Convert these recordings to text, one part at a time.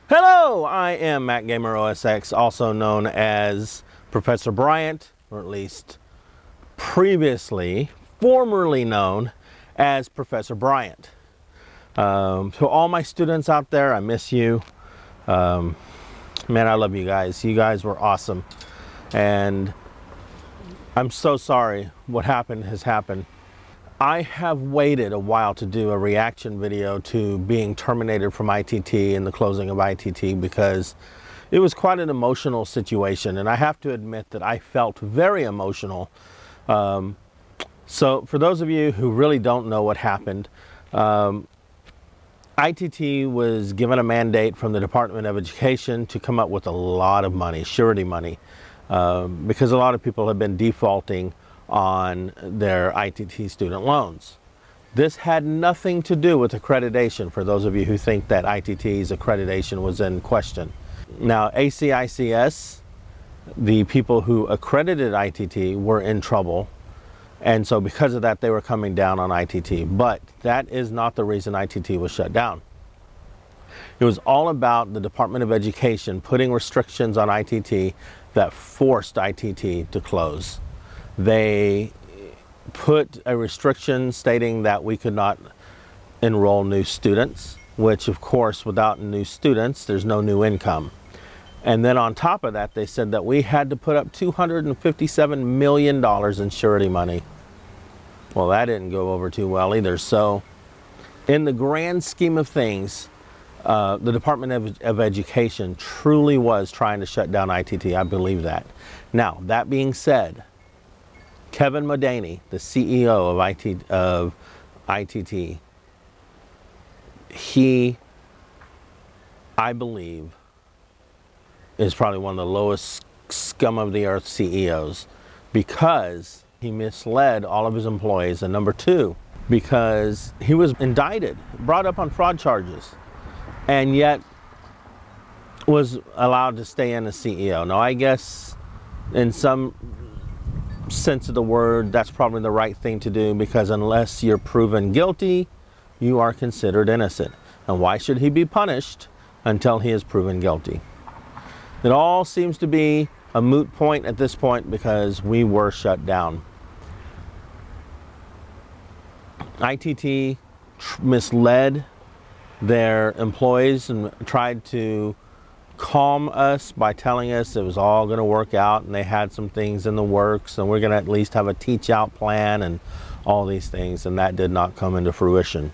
Hello, I am Mac Gamer OSX, also known as Professor Bryant, or at least formerly known as Professor Bryant. To all my students out there, I miss you. Man, I love you guys. You guys were awesome. And I'm so sorry what happened has happened. I have waited a while to do a reaction video to being terminated from ITT and the closing of ITT because it was quite an emotional situation, and I have to admit that I felt very emotional. So for those of you who really don't know what happened, ITT was given a mandate from the Department of Education to come up with a lot of money, surety money, because a lot of people have been defaulting on their ITT student loans. This had nothing to do with accreditation, for those of you who think that ITT's accreditation was in question. Now, ACICS, the people who accredited ITT, were in trouble, and so because of that they were coming down on ITT, but that is not the reason ITT was shut down. It was all about the Department of Education putting restrictions on ITT that forced ITT to close. They put a restriction stating that we could not enroll new students, which of course without new students there's no new income. And then on top of that they said that we had to put up $257 million in surety money. Well, that didn't go over too well either. So in the grand scheme of things, the Department of Education truly was trying to shut down ITT. I believe that. Now, that being said, Kevin Modany, the CEO of ITT, he, I believe, is probably one of the lowest scum of the earth CEOs because he misled all of his employees, and number two, because he was indicted, brought up on fraud charges, and yet was allowed to stay in as CEO. Now, I guess in some sense of the word, that's probably the right thing to do, because unless you're proven guilty, you are considered innocent. And why should he be punished until he is proven guilty? It all seems to be a moot point at this point because we were shut down. ITT misled their employees and tried to calm us by telling us it was all going to work out and they had some things in the works and we're going to at least have a teach out plan and all these things, and that did not come into fruition.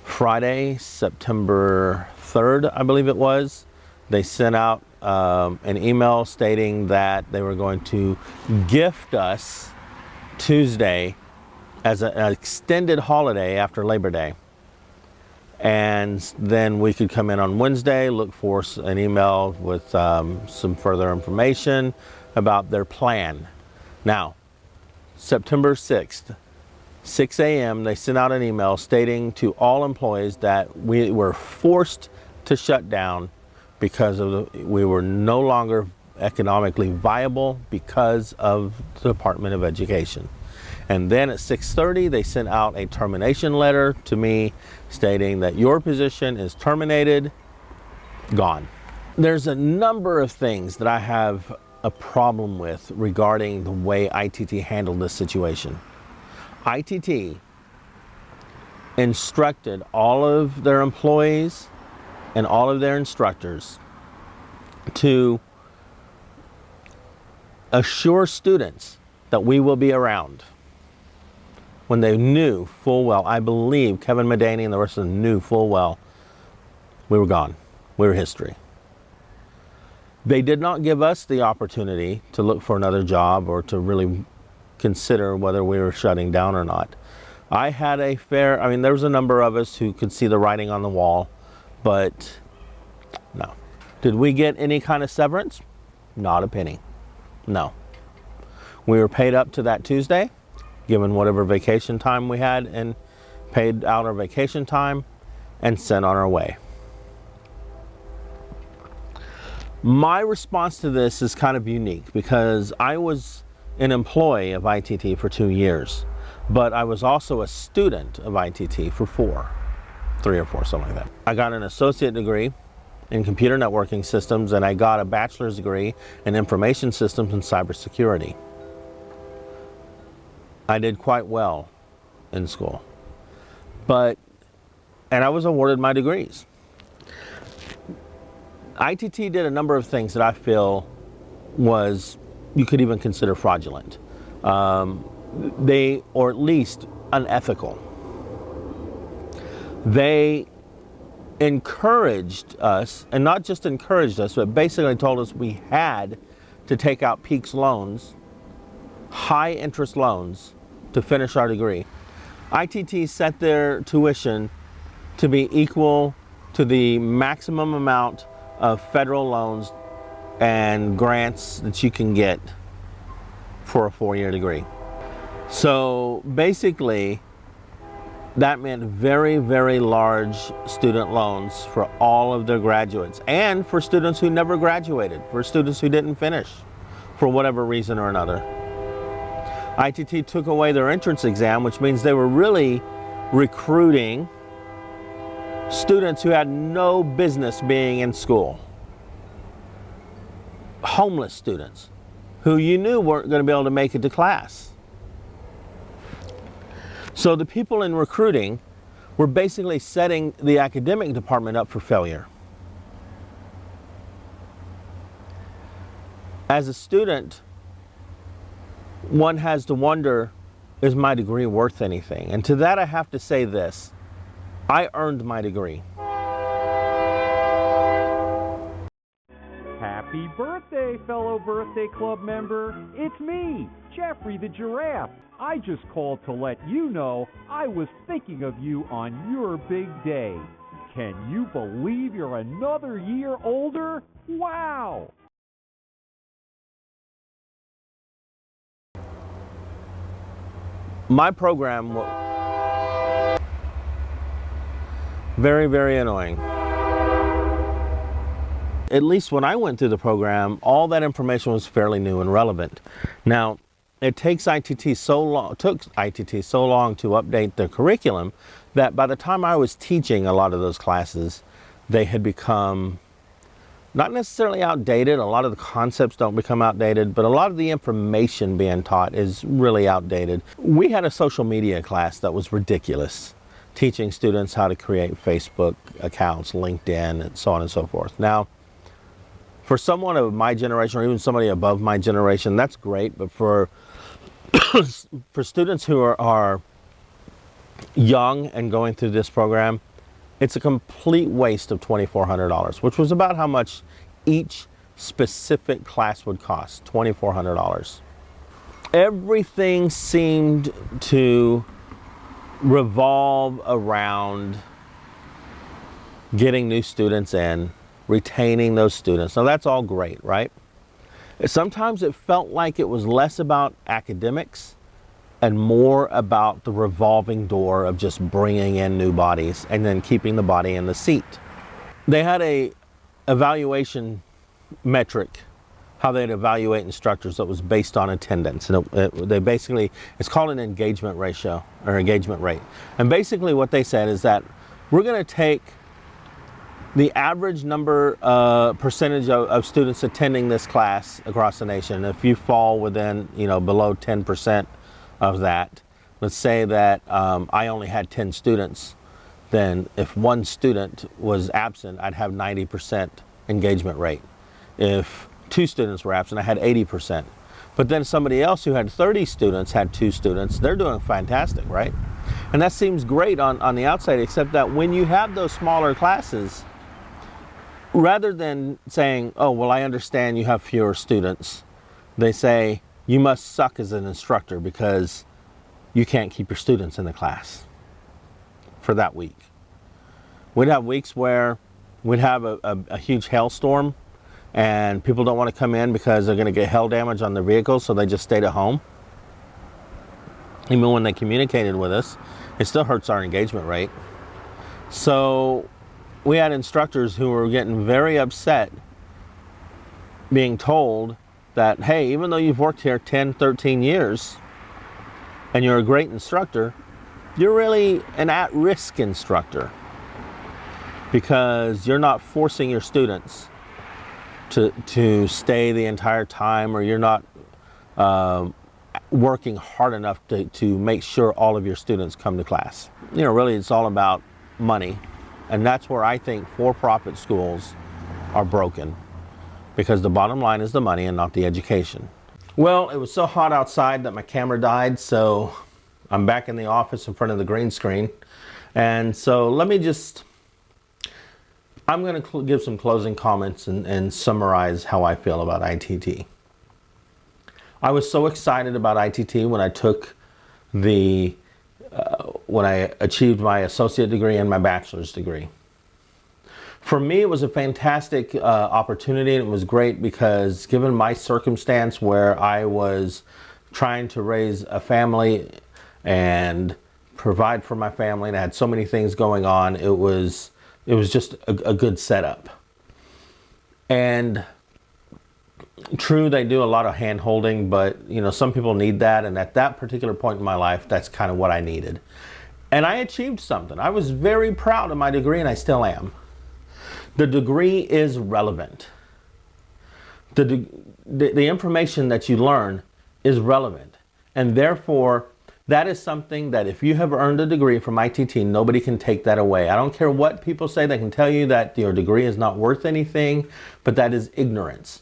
Friday, September 3rd, I believe it was, they sent out an email stating that they were going to gift us Tuesday as an extended holiday after Labor Day. And then we could come in on Wednesday, look for an email with some further information about their plan. Now, September 6th, 6 a.m., they sent out an email stating to all employees that we were forced to shut down because we were no longer economically viable because of the Department of Education. And then at 6:30, they sent out a termination letter to me stating that your position is terminated, gone. There's a number of things that I have a problem with regarding the way ITT handled this situation. ITT instructed all of their employees and all of their instructors to assure students that we will be around, when they knew full well, I believe Kevin Modany and the rest of them knew full well, we were gone. We were history. They did not give us the opportunity to look for another job or to really consider whether we were shutting down or not. I had there was a number of us who could see the writing on the wall, but no. Did we get any kind of severance? Not a penny. No. We were paid up to that Tuesday, given whatever vacation time we had, and paid out our vacation time and sent on our way. My response to this is kind of unique because I was an employee of ITT for 2 years, but I was also a student of ITT for 4. 3 or 4, something like that. I got an associate degree in computer networking systems, and I got a bachelor's degree in information systems and cybersecurity. I did quite well in school, and I was awarded my degrees. ITT did a number of things that I feel you could even consider fraudulent. Or at least unethical. They encouraged us, and not just encouraged us, but basically told us we had to take out Peaks loans, high interest loans, to finish our degree. ITT set their tuition to be equal to the maximum amount of federal loans and grants that you can get for a 4-year degree. So basically, that meant very, very large student loans for all of their graduates, and for students who never graduated, for students who didn't finish for whatever reason or another. ITT took away their entrance exam, which means they were really recruiting students who had no business being in school. Homeless students who you knew weren't going to be able to make it to class. So the people in recruiting were basically setting the academic department up for failure. As a student, one has to wonder, is my degree worth anything? And to that I have to say this: I earned my degree. Happy birthday, fellow birthday club member. It's me, Jeffrey the Giraffe. I just called to let you know I was thinking of you on your big day. Can you believe you're another year older? Wow! My program was very, very annoying. At least when I went through the program, all that information was fairly new and relevant. Now, it took ITT so long to update their curriculum that by the time I was teaching a lot of those classes, they had become not necessarily outdated. A lot of the concepts don't become outdated, but a lot of the information being taught is really outdated. We had a social media class that was ridiculous, teaching students how to create Facebook accounts, LinkedIn, and so on and so forth. Now, for someone of my generation, or even somebody above my generation, that's great, but for students who are young and going through this program, it's a complete waste of $2,400, which was about how much each specific class would cost, $2,400. Everything seemed to revolve around getting new students in, retaining those students. Now that's all great, right? Sometimes it felt like it was less about academics and more about the revolving door of just bringing in new bodies and then keeping the body in the seat. They had a evaluation metric, how they'd evaluate instructors, that was based on attendance. And it's called an engagement ratio, or engagement rate. And basically what they said is that we're going to take the average percentage of students attending this class across the nation. If you fall within, below 10% of that, let's say that I only had 10 students, then if one student was absent, I'd have 90% engagement rate. If 2 students were absent, I had 80%. But then somebody else who had 30 students had 2 students, they're doing fantastic, right? And that seems great on the outside, except that when you have those smaller classes, rather than saying, oh, well, I understand you have fewer students, they say, you must suck as an instructor because you can't keep your students in the class for that week. We'd have weeks where we'd have a huge hailstorm and people don't want to come in because they're going to get hail damage on their vehicles, so they just stayed at home. Even when they communicated with us, it still hurts our engagement rate. So we had instructors who were getting very upset being told that, hey, even though you've worked here 10, 13 years and you're a great instructor, you're really an at-risk instructor. because you're not forcing your students to stay the entire time, or you're not working hard enough to make sure all of your students come to class. You know, really it's all about money. And that's where I think for-profit schools are broken, because the bottom line is the money and not the education. Well, it was so hot outside that my camera died, so I'm back in the office in front of the green screen. And so I'm going to give some closing comments and summarize how I feel about ITT. I was so excited about ITT when I took when I achieved my associate degree and my bachelor's degree. For me, it was a fantastic opportunity, and it was great because given my circumstance where I was trying to raise a family and provide for my family, and I had so many things going on, it was just a good setup. And true, they do a lot of hand holding, but you know, some people need that, and at that particular point in my life, that's kind of what I needed. And I achieved something. I was very proud of my degree, and I still am. The degree is relevant. The information that you learn is relevant, and therefore that is something that if you have earned a degree from ITT, nobody can take that away. I don't care what people say. They can tell you that your degree is not worth anything, but that is ignorance.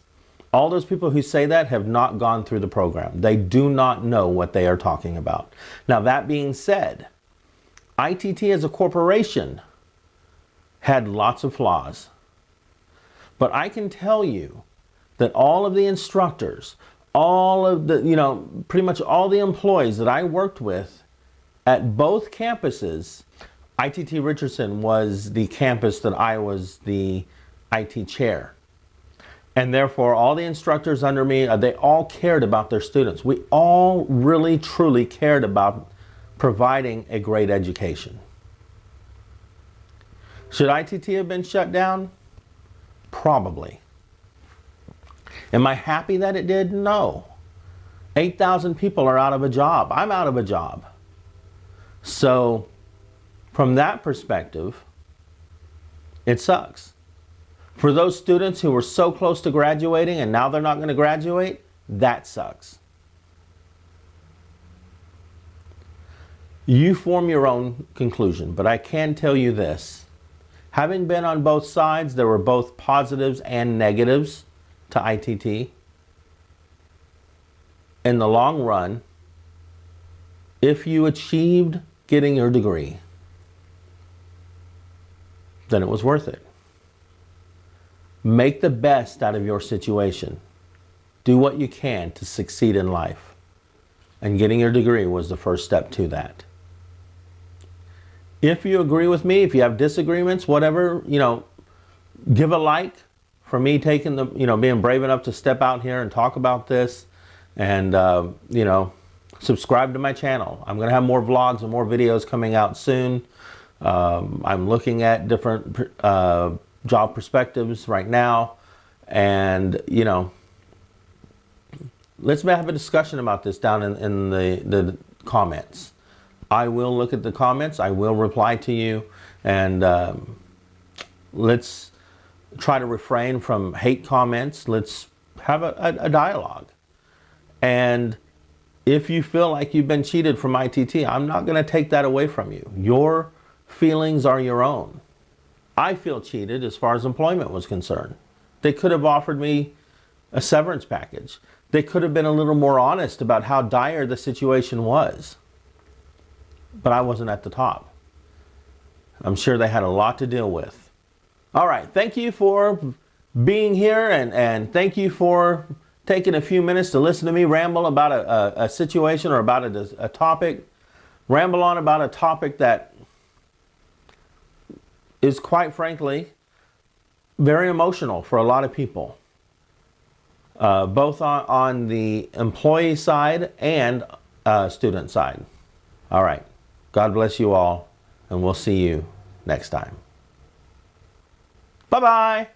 All those people who say that have not gone through the program. They do not know what they are talking about. Now, that being said, ITT as a corporation had lots of flaws. But I can tell you that all of the instructors, all of the, pretty much all the employees that I worked with at both campuses, ITT Richardson was the campus that I was the IT chair. And therefore, all the instructors under me, they all cared about their students. We all really, truly cared about providing a great education. Should ITT have been shut down? Probably. Am I happy that it did? No. 8,000 people are out of a job. I'm out of a job. So, from that perspective, it sucks. For those students who were so close to graduating and now they're not going to graduate, that sucks. You form your own conclusion, but I can tell you this. Having been on both sides, there were both positives and negatives to ITT. In the long run, if you achieved getting your degree, then it was worth it. Make the best out of your situation. Do what you can to succeed in life. And getting your degree was the first step to that. If you agree with me, if you have disagreements, whatever, give a like for me taking being brave enough to step out here and talk about this. And, subscribe to my channel. I'm going to have more vlogs and more videos coming out soon. I'm looking at different job perspectives right now, and let's have a discussion about this down in the comments. I will look at the comments, I will reply to you, and let's try to refrain from hate comments. Let's have a dialogue. And if you feel like you've been cheated from ITT, I'm not going to take that away from you. Your feelings are your own. I feel cheated as far as employment was concerned. They could have offered me a severance package. They could have been a little more honest about how dire the situation was. But I wasn't at the top. I'm sure they had a lot to deal with. All right, thank you for being here, and thank you for taking a few minutes to listen to me ramble about a situation or about a topic. Ramble on about a topic that is, quite frankly, very emotional for a lot of people, both on the employee side and student side. All right. God bless you all, and we'll see you next time. Bye-bye.